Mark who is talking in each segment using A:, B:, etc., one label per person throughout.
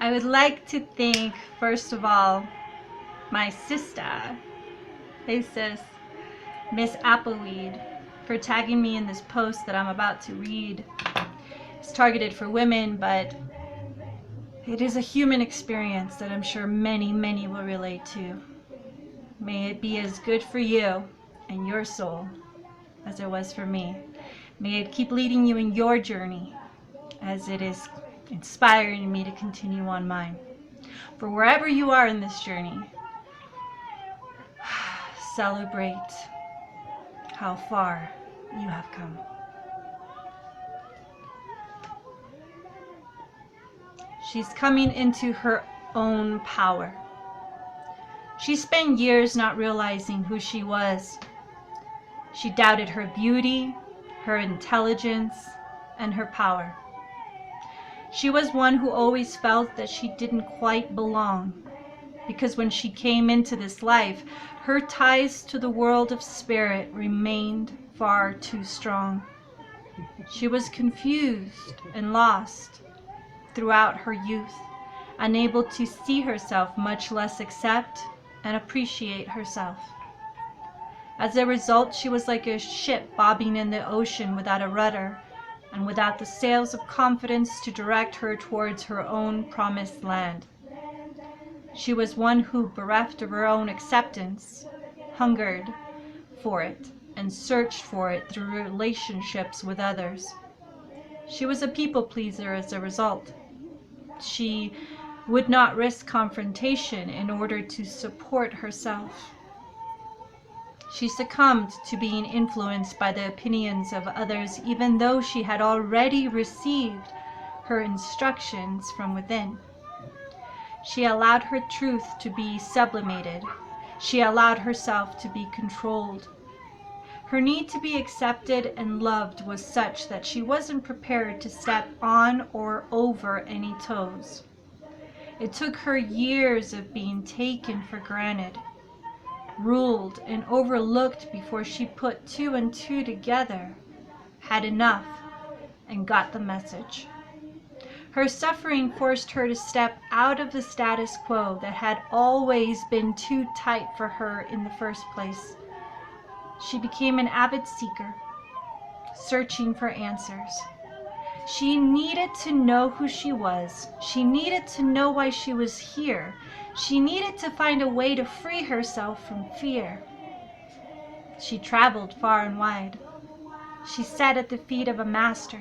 A: I would like to thank, first of all, my sister, hey sis, Miss Appleweed, for tagging me in this post that I'm about to read. It's targeted for women, but it is a human experience that I'm sure many, many will relate to. May it be as good for you and your soul as it was for me. May it keep leading you in your journey as it is inspiring me to continue on mine. For wherever you are in this journey, celebrate how far you have come. She's coming into her own power. She spent years not realizing who she was. She doubted her beauty, her intelligence, and her power. She was one who always felt that she didn't quite belong, because when she came into this life, her ties to the world of spirit remained far too strong. She was confused and lost throughout her youth, unable to see herself, much less accept and appreciate herself. As a result, she was like a ship bobbing in the ocean without a rudder and without the sails of confidence to direct her towards her own promised land. She was one who, bereft of her own acceptance, hungered for it and searched for it through relationships with others. She was a people pleaser as a result. She would not risk confrontation in order to support herself. She succumbed to being influenced by the opinions of others, even though she had already received her instructions from within. She allowed her truth to be sublimated. She allowed herself to be controlled. Her need to be accepted and loved was such that she wasn't prepared to step on or over any toes. It took her years of being taken for granted, ruled and overlooked before she put two and two together, had enough, and got the message. Her suffering forced her to step out of the status quo that had always been too tight for her in the first place. She became an avid seeker, searching for answers. She needed to know who she was. She needed to know why she was here. She needed to find a way to free herself from fear. She traveled far and wide. She sat at the feet of a master.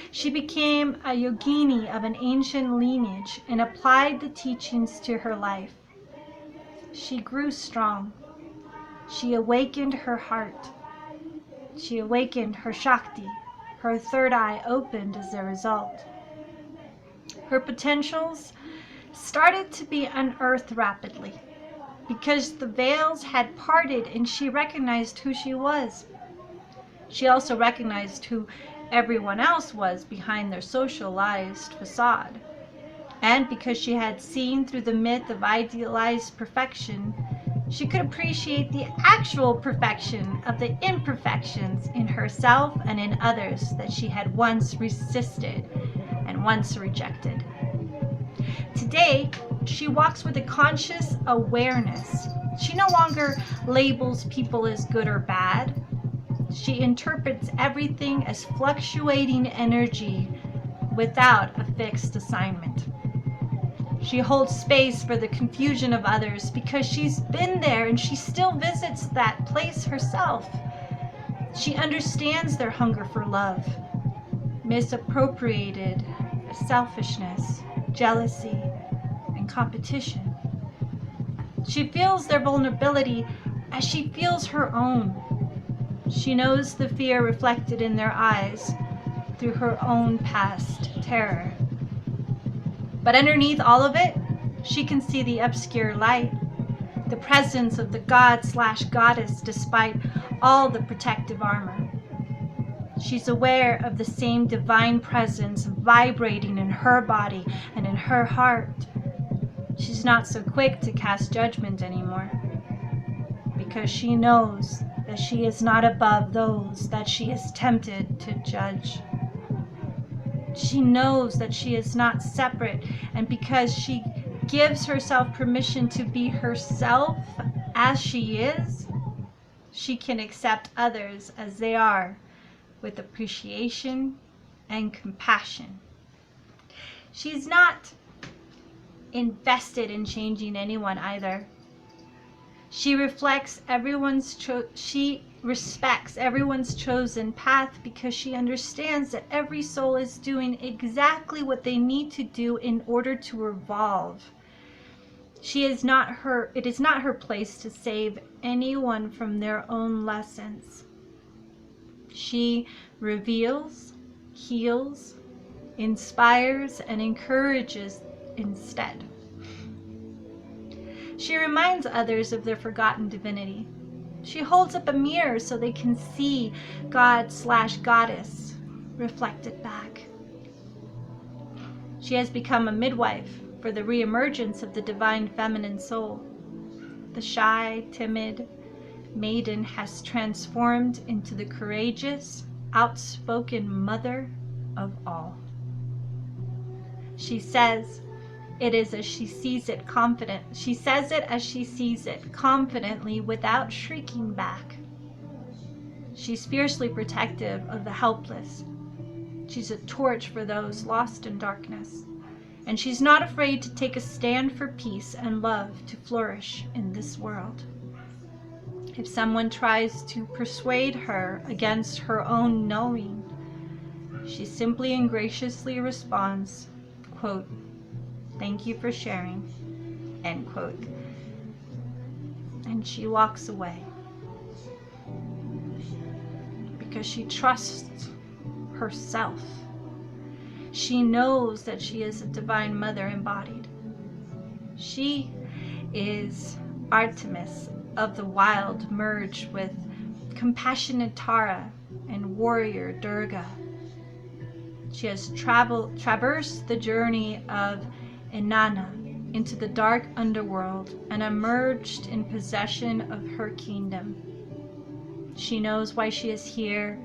A: She became a yogini of an ancient lineage and applied the teachings to her life. She grew strong. She awakened her heart. She awakened her Shakti. Her third eye opened as a result. Her potentials started to be unearthed rapidly because the veils had parted and she recognized who she was. She also recognized who everyone else was behind their socialized facade. And because she had seen through the myth of idealized perfection, she could appreciate the actual perfection of the imperfections in herself and in others that she had once resisted and once rejected. Today, she walks with a conscious awareness. She no longer labels people as good or bad. She interprets everything as fluctuating energy without a fixed assignment. She holds space for the confusion of others because she's been there and she still visits that place herself. She understands their hunger for love, misappropriated selfishness, jealousy, and competition. She feels their vulnerability as she feels her own. She knows the fear reflected in their eyes through her own past terror. But underneath all of it, she can see the obscure light, the presence of the god/goddess despite all the protective armor. She's aware of the same divine presence vibrating in her body and in her heart. She's not so quick to cast judgment anymore because she knows that she is not above those that she is tempted to judge. She knows that she is not separate, and because she gives herself permission to be herself as she is, she can accept others as they are with appreciation and compassion. She's not invested in changing anyone either. She respects everyone's chosen path because she understands that every soul is doing exactly what they need to do in order to evolve. It is not her place to save anyone from their own lessons. She reveals, heals, inspires, and encourages instead. She reminds others of their forgotten divinity. She holds up a mirror so they can see God/Goddess reflected back. She has become a midwife for the reemergence of the divine feminine soul. The shy, timid maiden has transformed into the courageous, outspoken mother of all. She says it is as she sees it She says it as she sees it, confidently, without shrieking back. She's fiercely protective of the helpless. She's a torch for those lost in darkness. And she's not afraid to take a stand for peace and love to flourish in this world. If someone tries to persuade her against her own knowing, she simply and graciously responds, quote, "Thank you for sharing," end quote. And she walks away because she trusts herself. She knows that she is a divine mother embodied. She is Artemis of the wild merged with compassionate Tara and warrior Durga. She has traversed the journey of Inanna into the dark underworld and emerged in possession of her kingdom. She knows why she is here,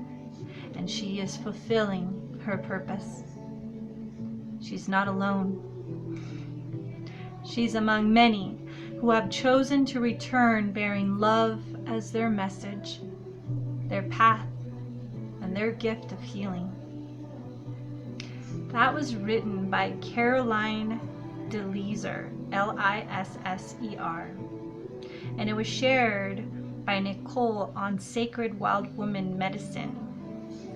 A: and she is fulfilling her purpose. She's not alone. She's among many who have chosen to return bearing love as their message, their path, and their gift of healing. That was written by Caroline Dr Lisser, Lisser, and it was shared by Nicole on Sacred Wild Woman Medicine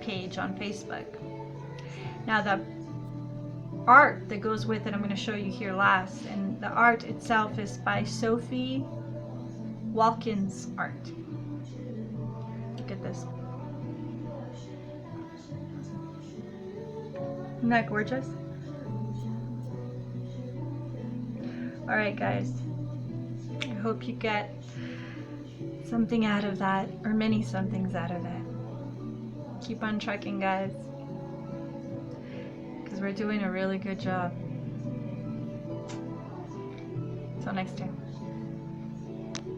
A: page on Facebook. Now the art that goes with it I'm going to show you here last, and the art itself is by Sophie Wilkins Art. Look at this. Isn't that gorgeous? Alright guys, I hope you get something out of that, or many somethings out of it. Keep on trucking, guys, because we're doing a really good job. Till next time.